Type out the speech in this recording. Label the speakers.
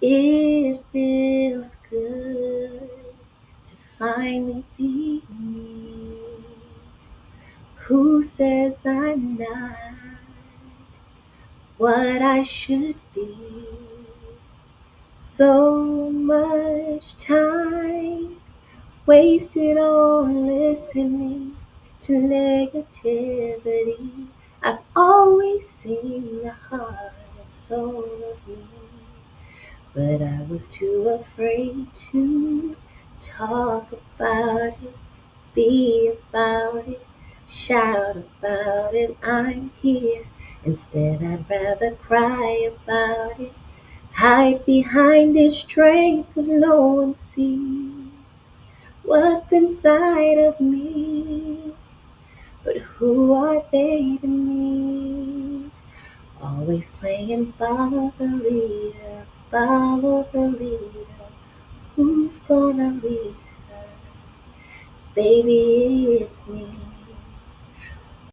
Speaker 1: It feels good to finally be me. Who says I'm not what I should be? So much time wasted on listening to negativity. I've always seen the heart and soul of me, but I was too afraid to talk about it, be about it, shout about it. I'm here. Instead, I'd rather cry about it, hide behind its strength, 'cause no one sees what's inside of me. But who are they to me? Always playing follow the leader, follow the leader. Who's gonna lead her? Baby, it's me.